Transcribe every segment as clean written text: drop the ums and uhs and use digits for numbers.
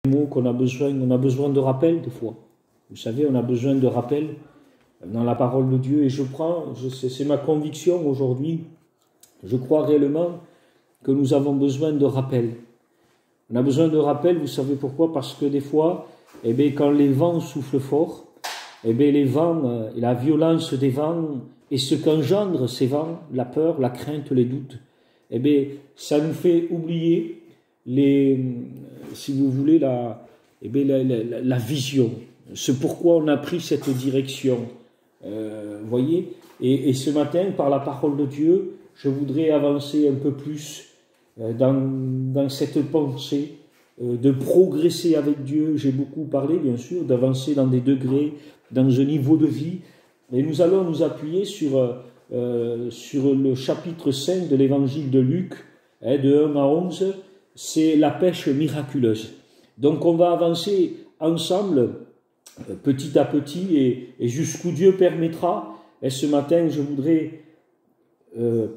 mots qu'on a besoin de rappel des fois. Vous savez, on a besoin de rappel dans la parole de Dieu. Et c'est ma conviction aujourd'hui, je crois réellement que nous avons besoin de rappel. On a besoin de rappel, vous savez pourquoi? Parce que des fois, quand les vents soufflent fort, les vents, la violence des vents et ce qu'engendrent ces vents, la peur, la crainte, les doutes, ça nous fait oublier si vous voulez, la vision. C'est pourquoi on a pris cette direction. Voyez, et ce matin, par la parole de Dieu, je voudrais avancer un peu plus dans cette pensée, de progresser avec Dieu. J'ai beaucoup parlé, bien sûr, d'avancer dans des degrés, dans un niveau de vie. Et nous allons nous appuyer sur le chapitre 5 de l'évangile de Luc, de 1 à 11, c'est la pêche miraculeuse. Donc on va avancer ensemble, petit à petit, et jusqu'où Dieu permettra. Et ce matin, je voudrais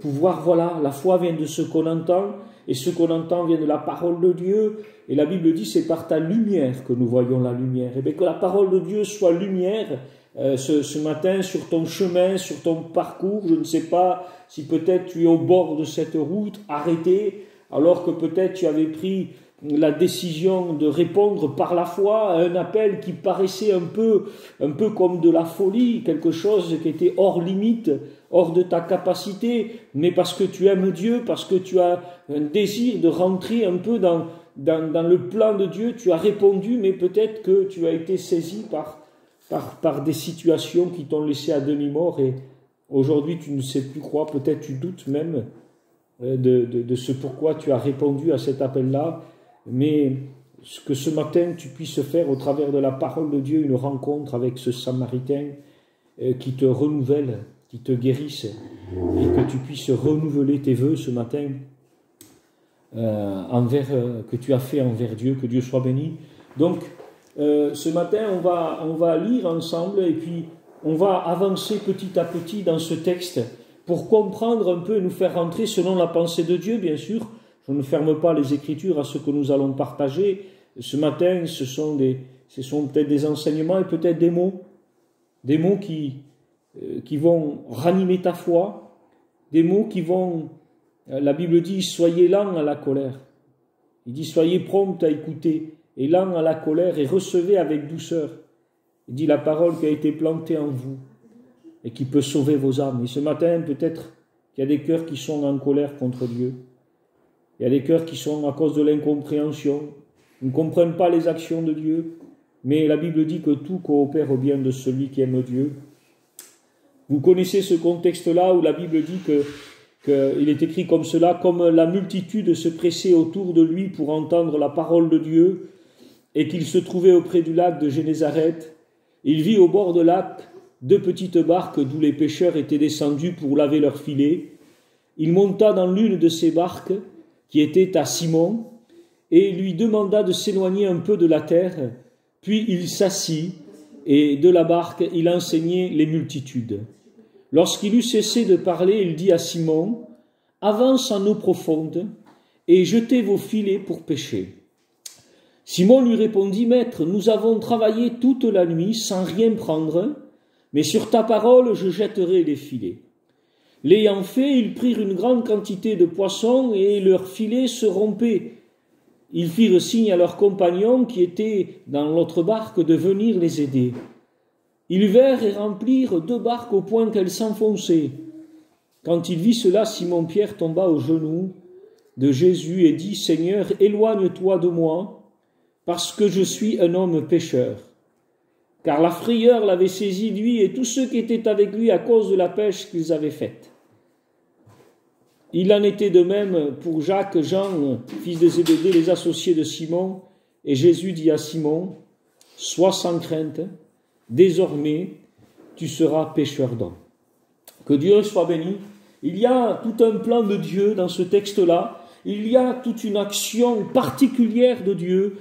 pouvoir, voilà, la foi vient de ce qu'on entend, et ce qu'on entend vient de la parole de Dieu. Et la Bible dit, c'est par ta lumière que nous voyons la lumière. Et bien que la parole de Dieu soit lumière, ce matin, sur ton chemin, sur ton parcours. Je ne sais pas si peut-être tu es au bord de cette route, arrêté, alors que peut-être tu avais pris la décision de répondre par la foi à un appel qui paraissait un peu comme de la folie, quelque chose qui était hors limite, hors de ta capacité, mais parce que tu aimes Dieu, parce que tu as un désir de rentrer un peu dans le plan de Dieu, tu as répondu, mais peut-être que tu as été saisi par des situations qui t'ont laissé à demi-mort, et aujourd'hui tu ne sais plus quoi, peut-être tu doutes même de ce pourquoi tu as répondu à cet appel-là, mais que ce matin tu puisses faire au travers de la parole de Dieu une rencontre avec ce Samaritain qui te renouvelle, qui te guérisse, et que tu puisses renouveler tes vœux ce matin que tu as fait envers Dieu, que Dieu soit béni. Donc ce matin on va lire ensemble, et puis on va avancer petit à petit dans ce texte pour comprendre un peu et nous faire rentrer selon la pensée de Dieu, bien sûr. Je ne ferme pas les Écritures à ce que nous allons partager. Ce matin, ce sont peut-être des enseignements et peut-être des mots qui vont ranimer ta foi, des mots qui vont... La Bible dit, soyez lents à la colère. Il dit, soyez prompts à écouter, et lents à la colère, et recevez avec douceur. Il dit, la parole qui a été plantée en vous, et qui peut sauver vos âmes. Et ce matin, peut-être qu'il y a des cœurs qui sont en colère contre Dieu. Il y a des cœurs qui sont à cause de l'incompréhension. Ils ne comprennent pas les actions de Dieu. Mais la Bible dit que tout coopère au bien de celui qui aime Dieu. Vous connaissez ce contexte-là où la Bible dit qu'il est écrit comme cela, comme la multitude se pressait autour de lui pour entendre la parole de Dieu, et qu'il se trouvait auprès du lac de Génézareth. Il vit au bord de lac 2 petites barques d'où les pêcheurs étaient descendus pour laver leurs filets. Il monta dans l'une de ces barques, qui était à Simon, et lui demanda de s'éloigner un peu de la terre. Puis il s'assit, et de la barque il enseignait les multitudes. Lorsqu'il eut cessé de parler, il dit à Simon, « Avance en eau profonde, et jetez vos filets pour pêcher. » Simon lui répondit, « Maître, nous avons travaillé toute la nuit sans rien prendre, mais sur ta parole je jetterai les filets. » L'ayant fait, ils prirent une grande quantité de poissons, et leurs filets se rompaient. Ils firent signe à leurs compagnons qui étaient dans l'autre barque de venir les aider. Ils vinrent et remplirent 2 barques au point qu'elles s'enfonçaient. Quand il vit cela, Simon-Pierre tomba aux genoux de Jésus et dit, « Seigneur, éloigne-toi de moi, parce que je suis un homme pécheur. » Car la frayeur l'avait saisi, lui et tous ceux qui étaient avec lui, à cause de la pêche qu'ils avaient faite. Il en était de même pour Jacques, Jean, fils de Zébédée, les associés de Simon. Et Jésus dit à Simon, « Sois sans crainte, désormais tu seras pêcheur d'hommes. » Que Dieu soit béni. Il y a tout un plan de Dieu dans ce texte-là. Il y a toute une action particulière de Dieu.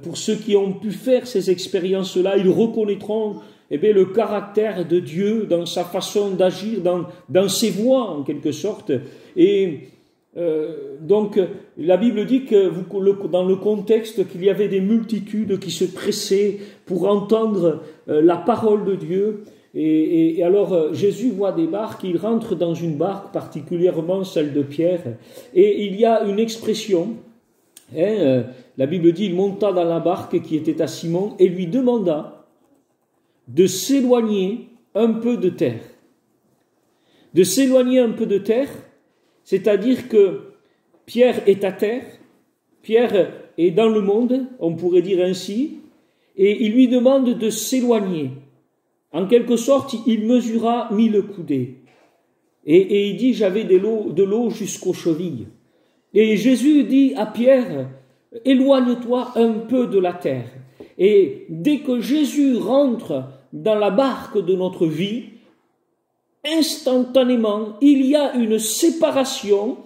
Pour ceux qui ont pu faire ces expériences-là, ils reconnaîtront le caractère de Dieu dans sa façon d'agir, dans ses voies en quelque sorte. Et Donc, la Bible dit que dans le contexte qu'il y avait des multitudes qui se pressaient pour entendre la parole de Dieu. Et alors, Jésus voit des barques, il rentre dans une barque, particulièrement celle de Pierre, et il y a une expression, la Bible dit, il monta dans la barque qui était à Simon et lui demanda de s'éloigner un peu de terre. De s'éloigner un peu de terre, c'est-à-dire que Pierre est à terre, Pierre est dans le monde, on pourrait dire ainsi, et il lui demande de s'éloigner. En quelque sorte, il mesura 1000 coudées. Et il dit, j'avais de l'eau jusqu'aux chevilles. Et Jésus dit à Pierre, éloigne-toi un peu de la terre. Et dès que Jésus rentre dans la barque de notre vie, instantanément, il y a une séparation,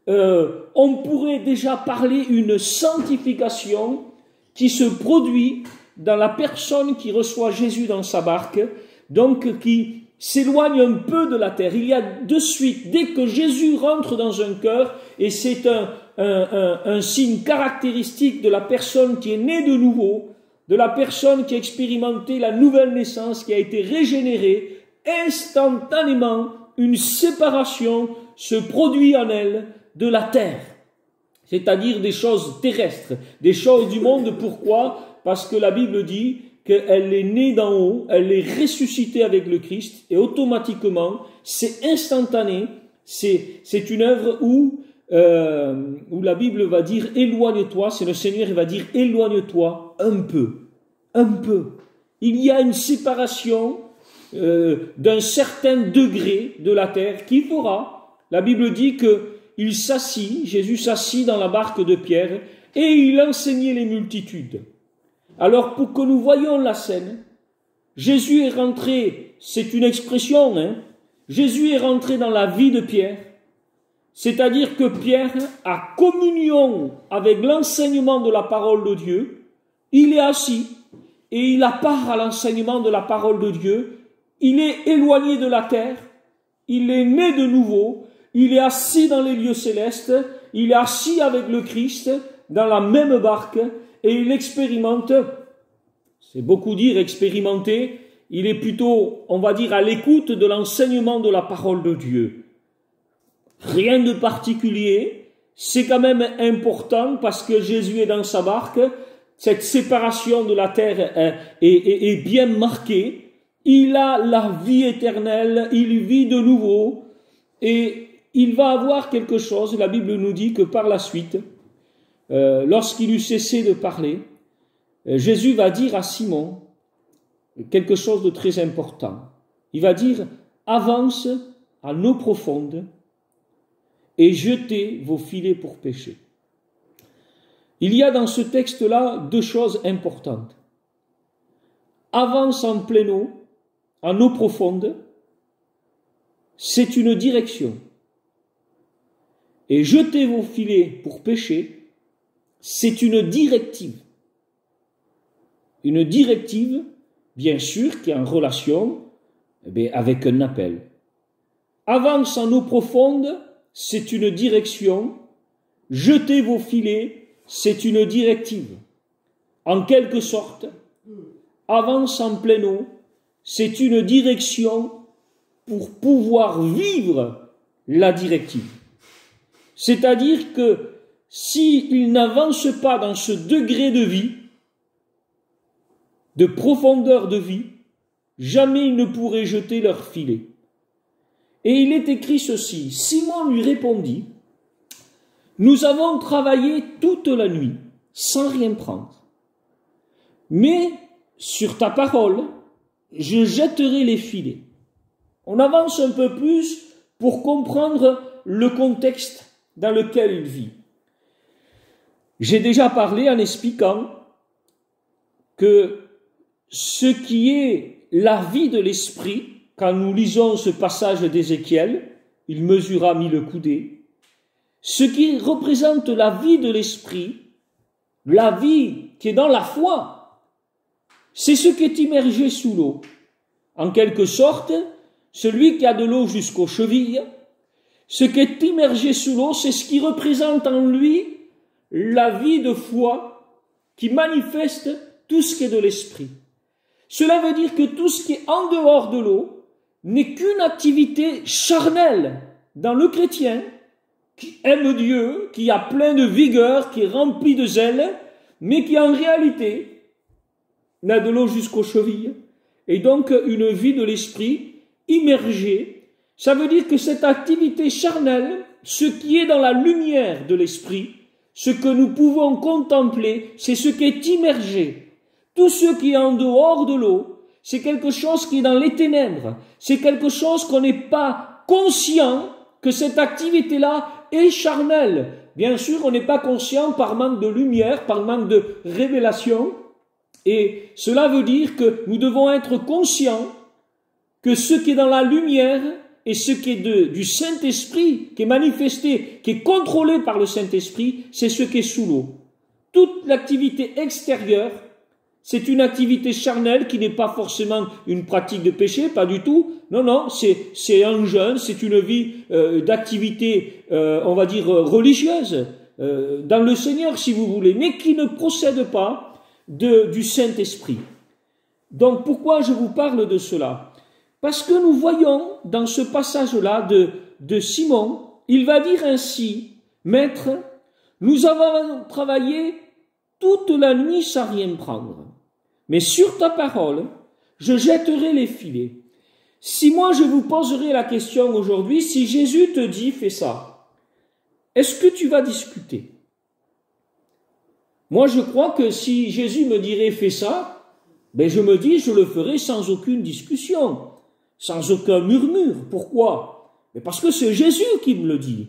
on pourrait déjà parler une sanctification qui se produit dans la personne qui reçoit Jésus dans sa barque, donc qui s'éloigne un peu de la terre. Il y a de suite, dès que Jésus rentre dans un cœur, et c'est un signe caractéristique de la personne qui est née de nouveau, de la personne qui a expérimenté la nouvelle naissance, qui a été régénérée, instantanément, une séparation se produit en elle de la terre, c'est-à-dire des choses terrestres, des choses du monde. Pourquoi ? Parce que la Bible dit qu'elle est née d'en haut, elle est ressuscitée avec le Christ, et automatiquement, c'est instantané, c'est une œuvre où la Bible va dire éloigne-toi, c'est le Seigneur qui va dire éloigne-toi un peu. Il y a une séparation d'un certain degré de la terre qui fera, la Bible dit qu'il s'assit, Jésus s'assit dans la barque de Pierre, et il enseignait les multitudes. Alors, pour que nous voyions la scène, Jésus est rentré, c'est une expression, Jésus est rentré dans la vie de Pierre, c'est-à-dire que Pierre a communion avec l'enseignement de la parole de Dieu, il est assis et il a part à l'enseignement de la parole de Dieu, il est éloigné de la terre, il est né de nouveau, il est assis dans les lieux célestes, il est assis avec le Christ dans la même barque, et il expérimente, c'est beaucoup dire expérimenter, il est plutôt, on va dire, à l'écoute de l'enseignement de la parole de Dieu. Rien de particulier, c'est quand même important parce que Jésus est dans sa barque, cette séparation de la terre est bien marquée, il a la vie éternelle, il vit de nouveau, et il va avoir quelque chose, la Bible nous dit que par la suite, lorsqu'il eut cessé de parler, Jésus va dire à Simon quelque chose de très important. Il va dire, avance à l'eau profonde et jetez vos filets pour pêcher. Il y a dans ce texte-là 2 choses importantes. Avance en pleine eau, en eau profonde, c'est une direction. Et jetez vos filets pour pêcher, c'est une directive. Une directive, bien sûr, qui est en relation avec un appel. Avance en eau profonde, c'est une direction. Jetez vos filets, c'est une directive. En quelque sorte, avance en pleine eau, c'est une direction pour pouvoir vivre la directive. C'est-à-dire que s'ils n'avancent pas dans ce degré de vie, de profondeur de vie, jamais ils ne pourraient jeter leur filet. Et il est écrit ceci, Simon lui répondit, nous avons travaillé toute la nuit, sans rien prendre. Mais sur ta parole, je jetterai les filets. On avance un peu plus pour comprendre le contexte dans lequel il vit. J'ai déjà parlé en expliquant que ce qui est la vie de l'esprit, quand nous lisons ce passage d'Ézéchiel, il mesura 1000 coudées, ce qui représente la vie de l'esprit, la vie qui est dans la foi, c'est ce qui est immergé sous l'eau. En quelque sorte, celui qui a de l'eau jusqu'aux chevilles, Ce qui est immergé sous l'eau, c'est ce qui représente en lui la vie de foi qui manifeste tout ce qui est de l'esprit. Cela veut dire que tout ce qui est en dehors de l'eau n'est qu'une activité charnelle dans le chrétien qui aime Dieu, qui a plein de vigueur, qui est rempli de zèle, mais qui en réalité n'a de l'eau jusqu'aux chevilles, et donc une vie de l'esprit immergée. Ça veut dire que cette activité charnelle, ce qui est dans la lumière de l'esprit, ce que nous pouvons contempler, c'est ce qui est immergé. Tout ce qui est en dehors de l'eau, c'est quelque chose qui est dans les ténèbres, c'est quelque chose qu'on n'est pas conscient que cette activité-là est charnelle. Bien sûr, on n'est pas conscient par manque de lumière, par manque de révélation, et cela veut dire que nous devons être conscients que ce qui est dans la lumière et ce qui est du Saint-Esprit, qui est manifesté, qui est contrôlé par le Saint-Esprit, c'est ce qui est sous l'eau. Toute l'activité extérieure, c'est une activité charnelle qui n'est pas forcément une pratique de péché, pas du tout. Non, non, c'est un jeûne, c'est une vie d'activité, on va dire, religieuse, dans le Seigneur, si vous voulez, mais qui ne procède pas du Saint-Esprit. Donc, pourquoi je vous parle de cela? Parce que nous voyons dans ce passage-là de Simon, il va dire ainsi, « Maître, nous avons travaillé toute la nuit sans rien prendre. Mais sur ta parole, je jetterai les filets. » Si moi je vous poserai la question aujourd'hui, si Jésus te dit « fais ça », est-ce que tu vas discuter? Moi je crois que si Jésus me dirait « fais ça », ben je me dis je le ferai sans aucune discussion, sans aucun murmure. Pourquoi? Mais parce que c'est Jésus qui me le dit.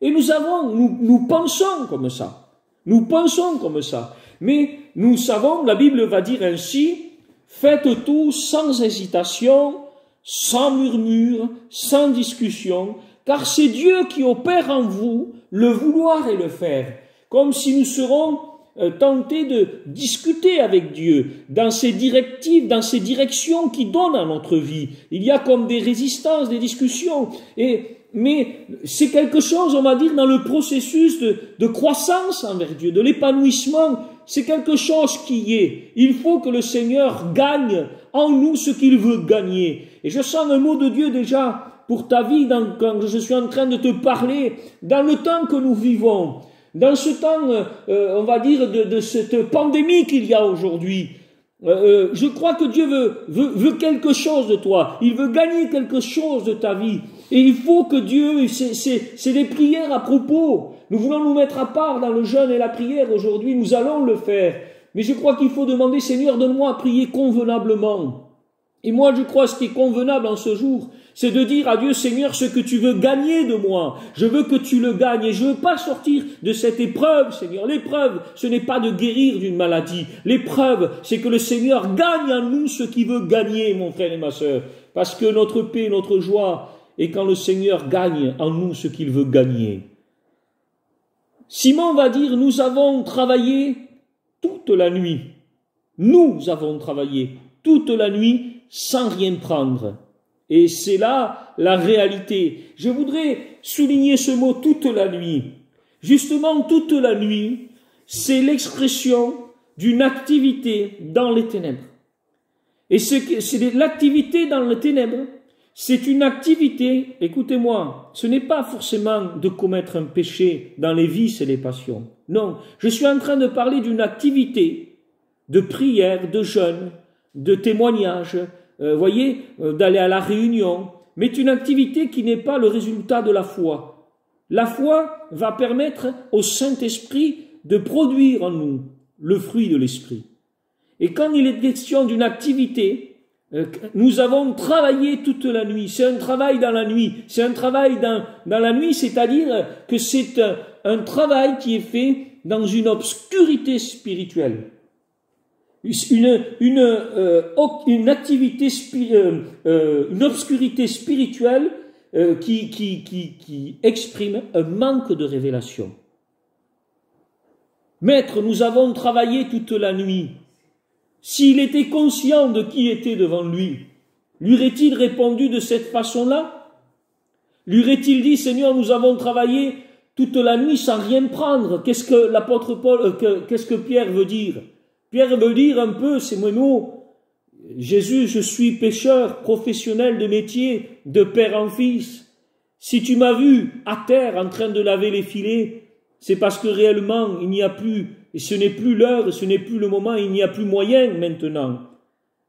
Et nous pensons comme ça. Nous pensons comme ça. Mais nous savons, la Bible va dire ainsi, faites tout sans hésitation, sans murmure, sans discussion, car c'est Dieu qui opère en vous le vouloir et le faire. Comme si nous serons tentés de discuter avec Dieu dans ses directives, dans ses directions qu'il donne à notre vie. Il y a comme des résistances, des discussions, mais c'est quelque chose, on va dire, dans le processus de croissance envers Dieu, de l'épanouissement. C'est quelque chose qui y est. Il faut que le Seigneur gagne en nous ce qu'il veut gagner. Et je sens un mot de Dieu déjà pour ta vie quand je suis en train de te parler, dans le temps que nous vivons, dans ce temps, on va dire, de cette pandémie qu'il y a aujourd'hui. Je crois que Dieu veut quelque chose de toi. Il veut gagner quelque chose de ta vie. Et il faut que Dieu, c'est des prières à propos. Nous voulons nous mettre à part dans le jeûne et la prière aujourd'hui. Nous allons le faire. Mais je crois qu'il faut demander, Seigneur, donne-moi à prier convenablement. Et moi, je crois ce qui est convenable en ce jour, c'est de dire à Dieu, Seigneur, ce que tu veux gagner de moi. Je veux que tu le gagnes et je ne veux pas sortir de cette épreuve, Seigneur. L'épreuve, ce n'est pas de guérir d'une maladie. L'épreuve, c'est que le Seigneur gagne en nous ce qu'il veut gagner, mon frère et ma sœur. Parce que notre paix, notre joie, est quand le Seigneur gagne en nous ce qu'il veut gagner. Simon va dire, nous avons travaillé toute la nuit. Nous avons travaillé toute la nuit sans rien prendre. Et c'est là la réalité. Je voudrais souligner ce mot toute la nuit. Justement, toute la nuit, c'est l'expression d'une activité dans les ténèbres. Et c'est l'activité dans les ténèbres, c'est une activité, écoutez-moi, ce n'est pas forcément de commettre un péché dans les vices et les passions. Non, je suis en train de parler d'une activité de prière, de jeûne, de témoignage, voyez, d'aller à la réunion, mais une activité qui n'est pas le résultat de la foi. La foi va permettre au Saint-Esprit de produire en nous le fruit de l'Esprit. Et quand il est question d'une activité, nous avons travaillé toute la nuit. C'est un travail dans la nuit. C'est un travail dans la nuit, c'est-à-dire que c'est un travail qui est fait dans une obscurité spirituelle. Une activité, une obscurité spirituelle qui exprime un manque de révélation. Maître, nous avons travaillé toute la nuit. S'il était conscient de qui était devant lui, lui aurait-il répondu de cette façon-là? Lui aurait-il dit, Seigneur, nous avons travaillé toute la nuit sans rien prendre. Qu'est-ce que l'apôtre Paul, qu'est-ce que Pierre veut dire? Pierre veut dire un peu, c'est mes mots, Jésus, je suis pécheur, professionnel de métier, de père en fils. Si tu m'as vu à terre en train de laver les filets, c'est parce que réellement il n'y a plus, et ce n'est plus l'heure, ce n'est plus le moment, il n'y a plus moyen maintenant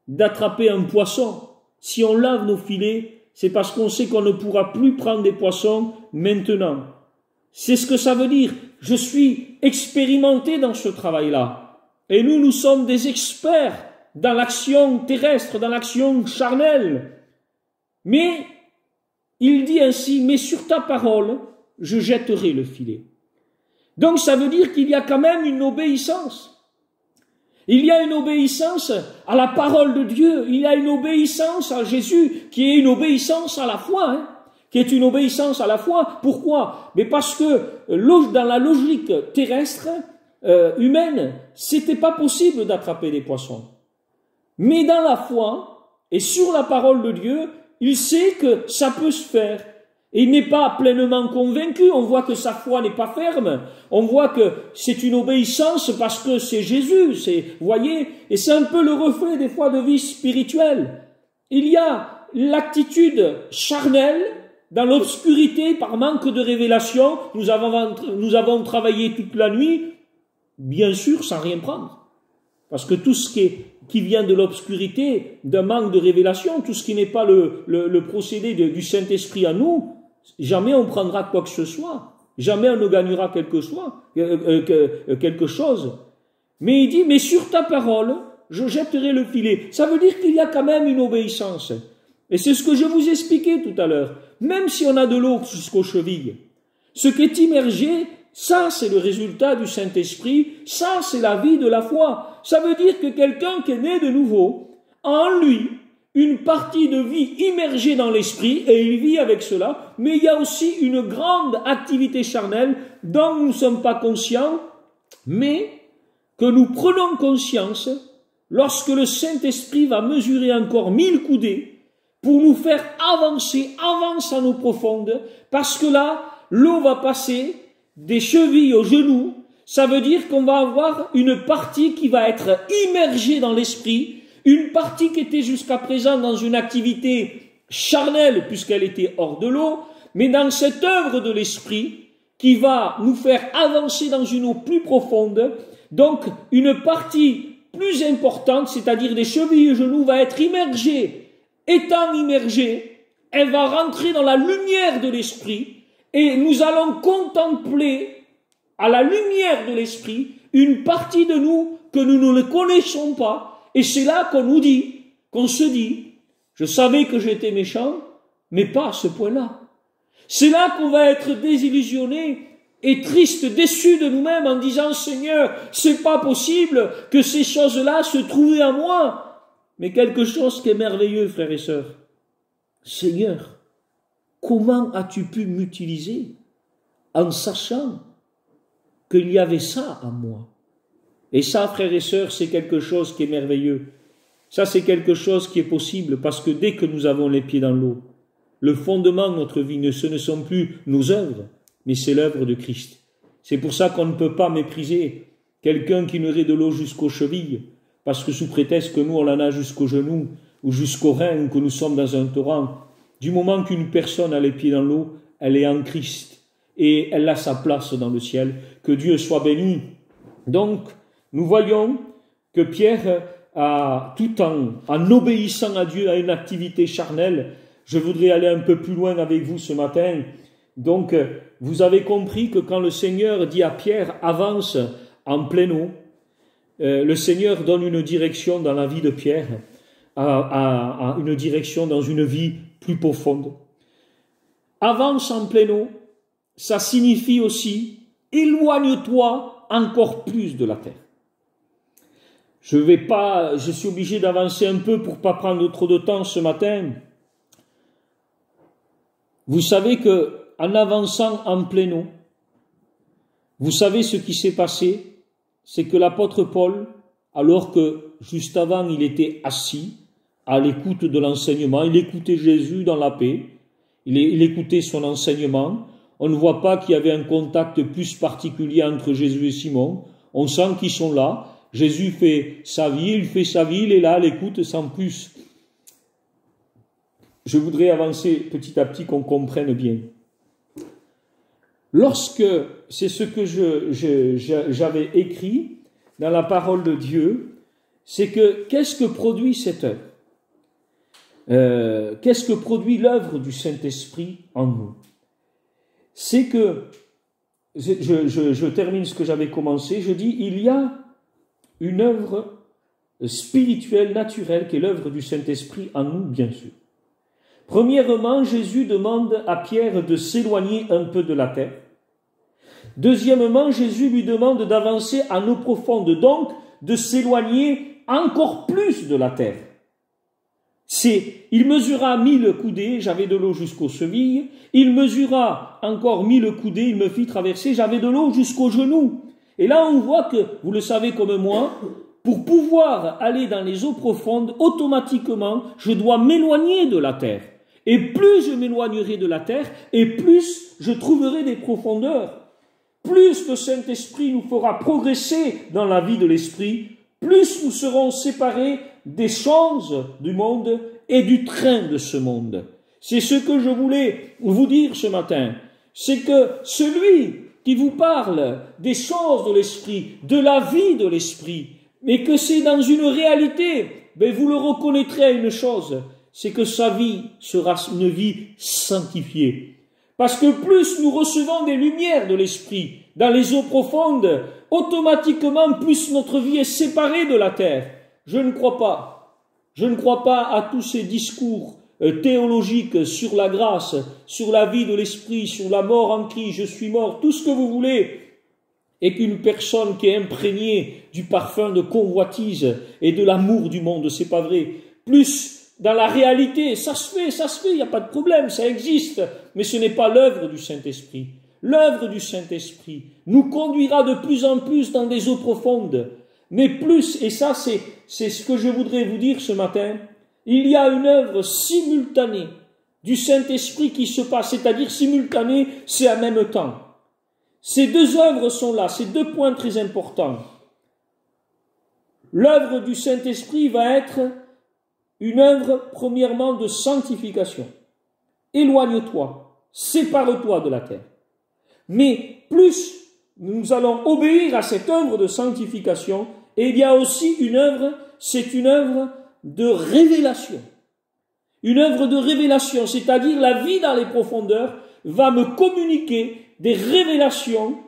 d'attraper un poisson. Si on lave nos filets, c'est parce qu'on sait qu'on ne pourra plus prendre des poissons maintenant. C'est ce que ça veut dire. Je suis expérimenté dans ce travail-là. Et nous sommes des experts dans l'action terrestre, dans l'action charnelle. Mais, il dit ainsi, mais sur ta parole, je jetterai le filet. Donc ça veut dire qu'il y a quand même une obéissance. Il y a une obéissance à la parole de Dieu, il y a une obéissance à Jésus, qui est une obéissance à la foi, qui est une obéissance à la foi. Pourquoi? Mais parce que dans la logique terrestre, humaine, c'était pas possible d'attraper des poissons. Mais dans la foi, et sur la parole de Dieu, il sait que ça peut se faire. Et il n'est pas pleinement convaincu, on voit que sa foi n'est pas ferme, on voit que c'est une obéissance parce que c'est Jésus, vous voyez, et c'est un peu le reflet des fois de vie spirituelle. Il y a l'attitude charnelle, dans l'obscurité, par manque de révélation, nous avons travaillé toute la nuit, bien sûr sans rien prendre. Parce que tout ce qui vient de l'obscurité, d'un manque de révélation, tout ce qui n'est pas le procédé du Saint-Esprit à nous, jamais on prendra quoi que ce soit. Jamais on ne gagnera quelque chose. Mais il dit, mais sur ta parole, je jetterai le filet. Ça veut dire qu'il y a quand même une obéissance. Et c'est ce que je vous expliquais tout à l'heure. Même si on a de l'eau jusqu'aux chevilles, ce qui est immergé, ça c'est le résultat du Saint-Esprit, ça c'est la vie de la foi. Ça veut dire que quelqu'un qui est né de nouveau, a en lui une partie de vie immergée dans l'esprit, et il vit avec cela, mais il y a aussi une grande activité charnelle dont nous ne sommes pas conscients, mais que nous prenons conscience lorsque le Saint-Esprit va mesurer encore 1000 coudées pour nous faire avancer, avance en eau profonde, parce que là, l'eau va passer des chevilles aux genoux. Ça veut dire qu'on va avoir une partie qui va être immergée dans l'esprit, une partie qui était jusqu'à présent dans une activité charnelle puisqu'elle était hors de l'eau, mais dans cette œuvre de l'esprit qui va nous faire avancer dans une eau plus profonde. Donc une partie plus importante, c'est-à-dire des chevilles et genoux, va être immergée. Étant immergée, elle va rentrer dans la lumière de l'esprit et nous allons contempler à la lumière de l'esprit une partie de nous que nous ne connaissons pas. Et c'est là qu'on se dit, je savais que j'étais méchant, mais pas à ce point-là. C'est là qu'on va être désillusionné et triste, déçu de nous-mêmes en disant, Seigneur, c'est pas possible que ces choses-là se trouvaient à moi. Mais quelque chose qui est merveilleux, frères et sœurs. Seigneur, comment as-tu pu m'utiliser en sachant qu'il y avait ça en moi? Et ça, frères et sœurs, c'est quelque chose qui est merveilleux. Ça, c'est quelque chose qui est possible parce que dès que nous avons les pieds dans l'eau, le fondement de notre vie, ce ne sont plus nos œuvres, mais c'est l'œuvre de Christ. C'est pour ça qu'on ne peut pas mépriser quelqu'un qui n'aurait de l'eau jusqu'aux chevilles, parce que sous prétexte que nous, on en a jusqu'aux genoux ou jusqu'aux reins, ou que nous sommes dans un torrent, du moment qu'une personne a les pieds dans l'eau, elle est en Christ et elle a sa place dans le ciel. Que Dieu soit béni. Donc, nous voyons que Pierre, tout en obéissant à Dieu, à une activité charnelle. Je voudrais aller un peu plus loin avec vous ce matin. Donc, vous avez compris que quand le Seigneur dit à Pierre, avance en pleine eau, le Seigneur donne une direction dans la vie de Pierre, à une direction dans une vie plus profonde. Avance en pleine eau, ça signifie aussi, éloigne-toi encore plus de la terre. Je suis obligé d'avancer un peu pour ne pas prendre trop de temps ce matin. Vous savez que en avançant en pleine eau, vous savez ce qui s'est passé, c'est que l'apôtre Paul, alors que juste avant il était assis, à l'écoute de l'enseignement, il écoutait Jésus dans la paix, il écoutait son enseignement. On ne voit pas qu'il y avait un contact plus particulier entre Jésus et Simon. On sent qu'ils sont là. Jésus fait sa vie, il est là, à l'écoute sans plus. Je voudrais avancer petit à petit qu'on comprenne bien. Lorsque, c'est ce que j'avais écrit dans la parole de Dieu, c'est que qu'est-ce que produit cette œuvre? Qu'est-ce que produit l'œuvre du Saint-Esprit en nous? C'est que, je termine ce que j'avais commencé, je dis, il y a une œuvre spirituelle, naturelle, qui est l'œuvre du Saint-Esprit en nous, bien sûr. Premièrement, Jésus demande à Pierre de s'éloigner un peu de la terre. Deuxièmement, Jésus lui demande d'avancer en eau profonde, donc de s'éloigner encore plus de la terre. Il mesura 1000 coudées, j'avais de l'eau jusqu'aux chevilles. Il mesura encore 1000 coudées, il me fit traverser, j'avais de l'eau jusqu'aux genoux. Et là, on voit que, vous le savez comme moi, pour pouvoir aller dans les eaux profondes, automatiquement, je dois m'éloigner de la terre. Et plus je m'éloignerai de la terre, et plus je trouverai des profondeurs. Plus le Saint-Esprit nous fera progresser dans la vie de l'Esprit, plus nous serons séparés des choses du monde et du train de ce monde. C'est ce que je voulais vous dire ce matin. C'est que celui qui vous parle des choses de l'Esprit, de la vie de l'Esprit, mais que c'est dans une réalité, ben vous le reconnaîtrez à une chose, c'est que sa vie sera une vie sanctifiée. Parce que plus nous recevons des lumières de l'Esprit dans les eaux profondes, automatiquement plus notre vie est séparée de la terre. Je ne crois pas à tous ces discours théologiques sur la grâce, sur la vie de l'Esprit, sur la mort en Christ, je suis mort, tout ce que vous voulez, et qu'une personne qui est imprégnée du parfum de convoitise et de l'amour du monde, c'est pas vrai. Plus dans la réalité, ça se fait, il n'y a pas de problème, ça existe, mais ce n'est pas l'œuvre du Saint-Esprit. L'œuvre du Saint-Esprit nous conduira de plus en plus dans des eaux profondes, mais plus, et ça c'est ce que je voudrais vous dire ce matin, il y a une œuvre simultanée du Saint-Esprit qui se passe, c'est-à-dire simultanée, c'est en même temps. Ces deux œuvres sont là, ces deux points très importants. L'œuvre du Saint-Esprit va être une œuvre, premièrement, de sanctification. Éloigne-toi, sépare-toi de la terre. Mais plus nous allons obéir à cette œuvre de sanctification, et il y a aussi une œuvre, c'est une œuvre de révélation. Une œuvre de révélation, c'est-à-dire la vie dans les profondeurs va me communiquer des révélations,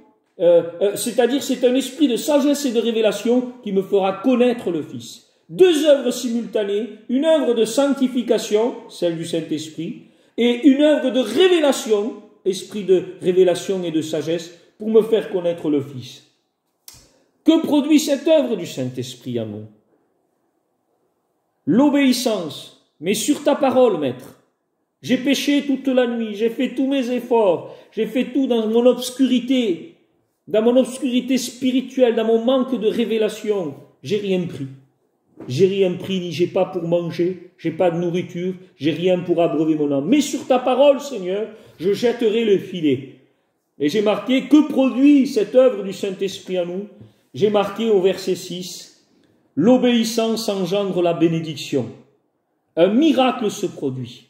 c'est-à-dire c'est un esprit de sagesse et de révélation qui me fera connaître le Fils. Deux œuvres simultanées, une œuvre de sanctification, celle du Saint-Esprit, et une œuvre de révélation, esprit de révélation et de sagesse, pour me faire connaître le Fils. Que produit cette œuvre du Saint-Esprit en nous? L'obéissance, mais sur ta parole, Maître. J'ai péché toute la nuit, j'ai fait tous mes efforts, j'ai fait tout dans mon obscurité spirituelle, dans mon manque de révélation. J'ai rien pris. J'ai rien pris, j'ai pas pour manger, j'ai pas de nourriture, j'ai rien pour abreuver mon âme. Mais sur ta parole, Seigneur, je jetterai le filet. Et j'ai marqué, que produit cette œuvre du Saint-Esprit en nous? J'ai marqué au verset 6, l'obéissance engendre la bénédiction. Un miracle se produit.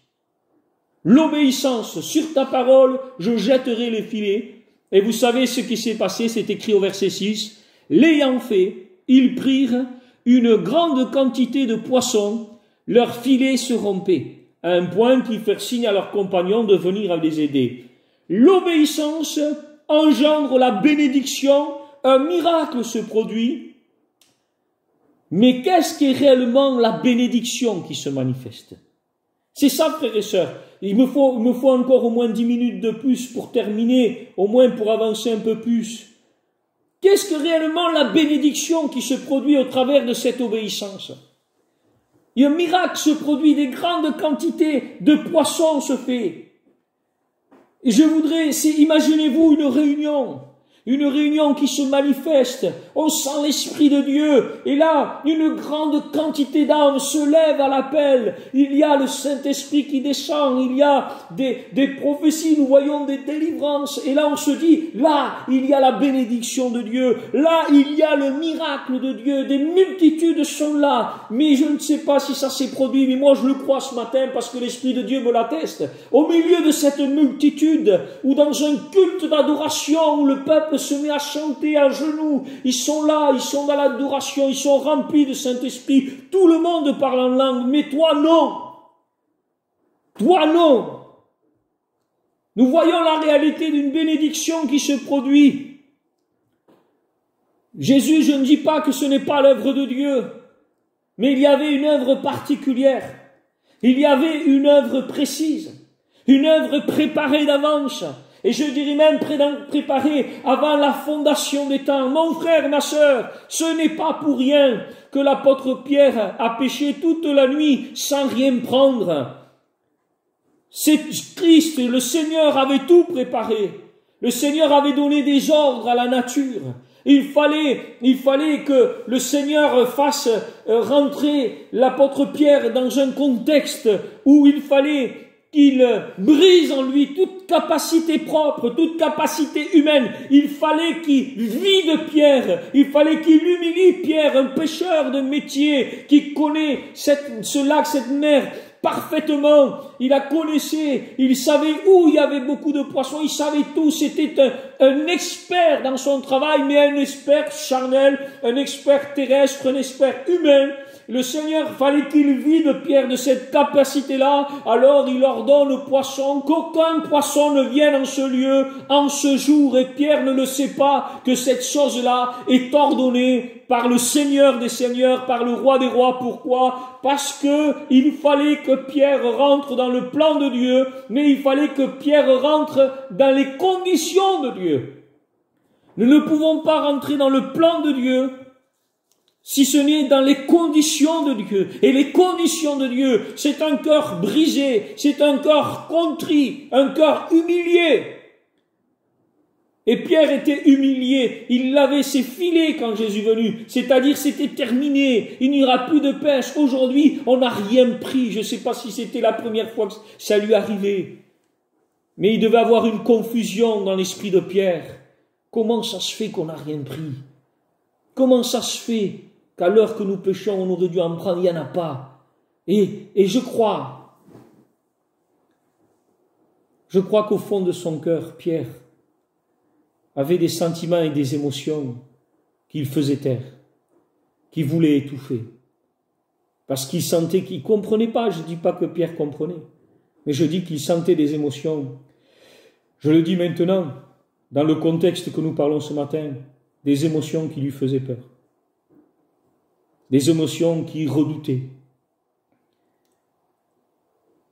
L'obéissance, sur ta parole, je jetterai les filets. Et vous savez ce qui s'est passé, c'est écrit au verset 6. L'ayant fait, ils prirent une grande quantité de poissons, leurs filets se rompaient, à un point qu'ils firent signe à leurs compagnons de venir les aider. L'obéissance engendre la bénédiction, un miracle se produit. Mais qu'est-ce qui est réellement la bénédiction qui se manifeste? C'est ça, frères et sœurs. Il me faut encore au moins 10 minutes de plus pour terminer, au moins pour avancer un peu plus. Qu'est-ce que réellement la bénédiction qui se produit au travers de cette obéissance? Et un miracle se produit, des grandes quantités de poissons se fait. Et je voudrais, imaginez-vous une réunion. Une réunion qui se manifeste, on sent l'Esprit de Dieu, et là, une grande quantité d'âmes se lèvent à l'appel. Il y a le Saint-Esprit qui descend, il y a des prophéties, nous voyons des délivrances, et là on se dit, là, il y a la bénédiction de Dieu, là, il y a le miracle de Dieu, des multitudes sont là, mais je ne sais pas si ça s'est produit, mais moi je le crois ce matin parce que l'Esprit de Dieu me l'atteste. Au milieu de cette multitude, ou dans un culte d'adoration où le peuple se met à chanter à genoux, ils sont là, ils sont dans l'adoration, ils sont remplis de Saint-Esprit, tout le monde parle en langue, mais toi non. Toi non. Nous voyons la réalité d'une bénédiction qui se produit. Jésus, je ne dis pas que ce n'est pas l'œuvre de Dieu, mais il y avait une œuvre particulière, il y avait une œuvre précise, une œuvre préparée d'avance, et je dirais même préparée avant la fondation des temps. Mon frère, ma sœur, ce n'est pas pour rien que l'apôtre Pierre a péché toute la nuit sans rien prendre. C'est Christ, le Seigneur avait tout préparé. Le Seigneur avait donné des ordres à la nature. Il fallait que le Seigneur fasse rentrer l'apôtre Pierre dans un contexte où il fallait qu'il brise en lui toute capacité propre, toute capacité humaine. Il fallait qu'il vide Pierre, il fallait qu'il humilie Pierre, un pêcheur de métier qui connaît ce lac, cette mer parfaitement. Il la connaissait, il savait où il y avait beaucoup de poissons, il savait tout. C'était un expert dans son travail, mais un expert charnel, un expert terrestre, un expert humain. Le Seigneur, fallait qu'il vide Pierre de cette capacité-là, alors il ordonne aux poissons qu'aucun poisson ne vienne en ce lieu, en ce jour, et Pierre ne le sait pas, que cette chose-là est ordonnée par le Seigneur des Seigneurs, par le Roi des Rois. Pourquoi? Parce que il fallait que Pierre rentre dans le plan de Dieu, mais il fallait que Pierre rentre dans les conditions de Dieu. Nous ne pouvons pas rentrer dans le plan de Dieu si ce n'est dans les conditions de Dieu. Et les conditions de Dieu, c'est un cœur brisé, c'est un cœur contrit, un cœur humilié. Et Pierre était humilié, il lavait ses filets quand Jésus est venu, c'est-à-dire c'était terminé, il n'y aura plus de pêche. Aujourd'hui, on n'a rien pris, je ne sais pas si c'était la première fois que ça lui arrivait, mais il devait avoir une confusion dans l'esprit de Pierre. Comment ça se fait qu'on n'a rien pris? Comment ça se fait qu'à l'heure que nous pêchons, on aurait dû en prendre, il n'y en a pas? Et je crois qu'au fond de son cœur, Pierre avait des sentiments et des émotions qu'il faisait taire, qu'il voulait étouffer. Parce qu'il sentait qu'il ne comprenait pas. Je ne dis pas que Pierre comprenait, mais je dis qu'il sentait des émotions. Je le dis maintenant, dans le contexte que nous parlons ce matin, des émotions qui lui faisaient peur. Des émotions qu'il redoutait.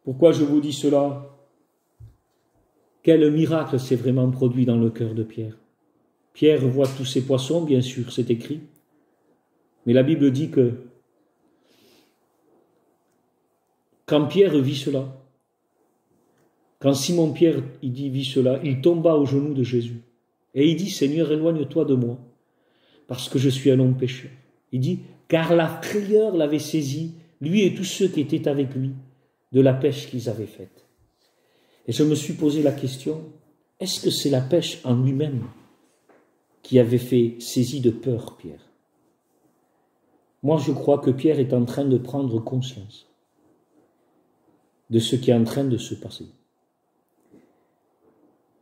Pourquoi je vous dis cela? Quel miracle s'est vraiment produit dans le cœur de Pierre? Pierre voit tous ces poissons, bien sûr, c'est écrit. Mais la Bible dit que quand Pierre vit cela, quand Simon-Pierre vit cela, il tomba aux genoux de Jésus. Et il dit, Seigneur, éloigne-toi de moi, parce que je suis un homme pécheur. Il dit, car la frayeur l'avait saisi, lui et tous ceux qui étaient avec lui, de la pêche qu'ils avaient faite. Et je me suis posé la question, est-ce que c'est la pêche en lui-même qui avait fait saisi de peur Pierre? Moi, je crois que Pierre est en train de prendre conscience de ce qui est en train de se passer.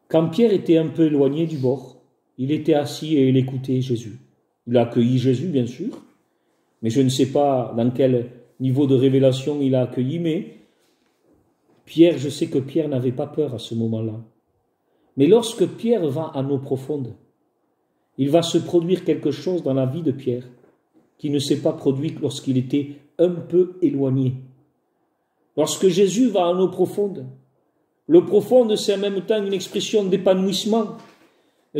Quand Pierre était un peu éloigné du bord, il était assis et il écoutait Jésus. Il a accueilli Jésus, bien sûr, mais je ne sais pas dans quel niveau de révélation il a accueilli, mais Pierre, je sais que Pierre n'avait pas peur à ce moment-là. Mais lorsque Pierre va à l'eau profonde, il va se produire quelque chose dans la vie de Pierre qui ne s'est pas produit lorsqu'il était un peu éloigné. Lorsque Jésus va en eau profonde, l'eau profonde, c'est en même temps une expression d'épanouissement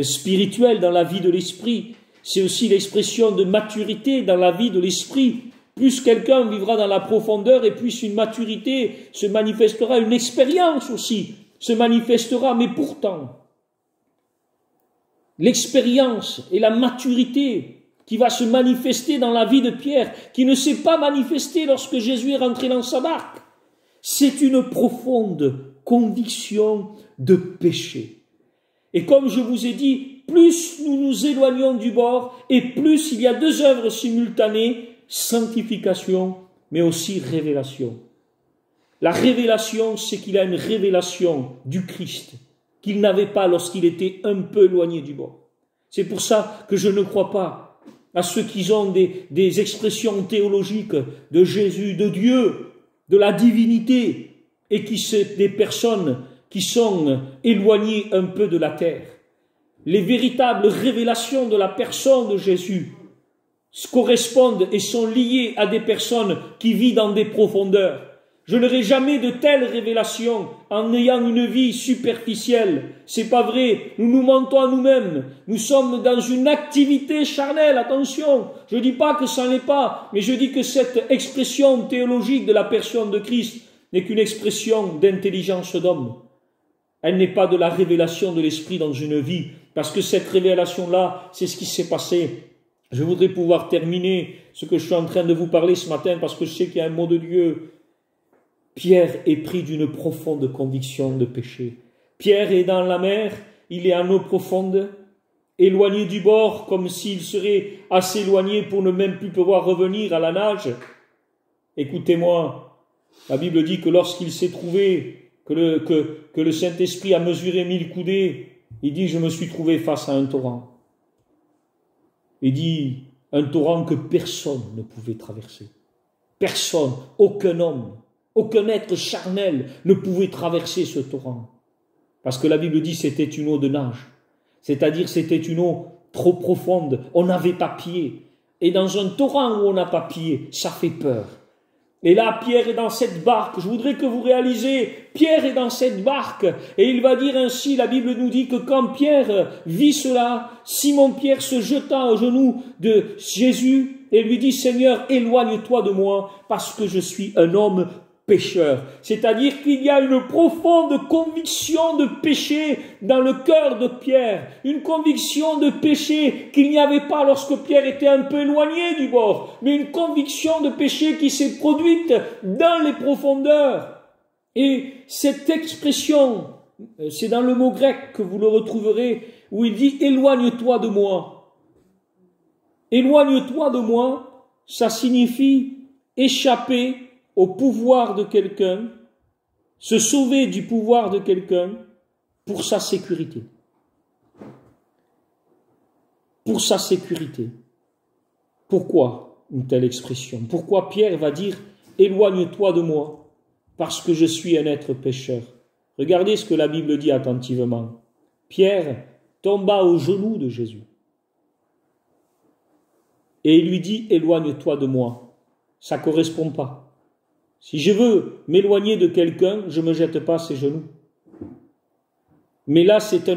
spirituel dans la vie de l'esprit. C'est aussi l'expression de maturité dans la vie de l'esprit. Plus quelqu'un vivra dans la profondeur et plus une maturité se manifestera, une expérience aussi se manifestera. Mais pourtant, l'expérience et la maturité qui va se manifester dans la vie de Pierre, qui ne s'est pas manifestée lorsque Jésus est rentré dans sa barque. C'est une profonde conviction de péché. Et comme je vous ai dit, plus nous nous éloignons du bord, et plus il y a deux œuvres simultanées, sanctification, mais aussi révélation. La révélation, c'est qu'il a une révélation du Christ qu'il n'avait pas lorsqu'il était un peu éloigné du bord. C'est pour ça que je ne crois pas à ceux qui ont des expressions théologiques de Jésus, de Dieu, de la divinité, et qui sont des personnes qui sont éloignées un peu de la terre. Les véritables révélations de la personne de Jésus correspondent et sont liées à des personnes qui vivent dans des profondeurs. Je n'aurai jamais de telles révélations en ayant une vie superficielle. C'est pas vrai. Nous nous mentons à nous-mêmes. Nous sommes dans une activité charnelle. Attention. Je dis pas que ça n'est pas, mais je dis que cette expression théologique de la personne de Christ n'est qu'une expression d'intelligence d'homme. Elle n'est pas de la révélation de l'Esprit dans une vie, parce que cette révélation-là, c'est ce qui s'est passé. Je voudrais pouvoir terminer ce que je suis en train de vous parler ce matin, parce que je sais qu'il y a un mot de Dieu. Pierre est pris d'une profonde conviction de péché. Pierre est dans la mer, il est en eau profonde, éloigné du bord, comme s'il serait assez éloigné pour ne même plus pouvoir revenir à la nage. Écoutez-moi, la Bible dit que lorsqu'il s'est trouvé, que le Saint-Esprit a mesuré 1000 coudées, il dit « je me suis trouvé face à un torrent ». Il dit « un torrent que personne ne pouvait traverser ». Personne, aucun homme, aucun être charnel ne pouvait traverser ce torrent. Parce que la Bible dit que c'était une eau de nage. C'est-à-dire c'était une eau trop profonde. On n'avait pas pied. Et dans un torrent où on n'a pas pied, ça fait peur. Et là, Pierre est dans cette barque. Je voudrais que vous réalisez, Pierre est dans cette barque. Et il va dire ainsi, la Bible nous dit que quand Pierre vit cela, Simon-Pierre se jeta aux genoux de Jésus et lui dit, Seigneur, éloigne-toi de moi parce que je suis un homme pécheur. C'est-à-dire qu'il y a une profonde conviction de péché dans le cœur de Pierre. Une conviction de péché qu'il n'y avait pas lorsque Pierre était un peu éloigné du bord. Mais une conviction de péché qui s'est produite dans les profondeurs. Et cette expression, c'est dans le mot grec que vous le retrouverez, où il dit « éloigne-toi de moi ». Éloigne-toi de moi, ça signifie échapper au pouvoir de quelqu'un, se sauver du pouvoir de quelqu'un pour sa sécurité. Pour sa sécurité. Pourquoi une telle expression? Pourquoi Pierre va dire « éloigne-toi de moi, parce que je suis un être pécheur ». Regardez ce que la Bible dit attentivement. Pierre tomba aux genoux de Jésus. Et il lui dit « éloigne-toi de moi ». Ça ne correspond pas. Si je veux m'éloigner de quelqu'un, je ne me jette pas à ses genoux. Mais là, c'est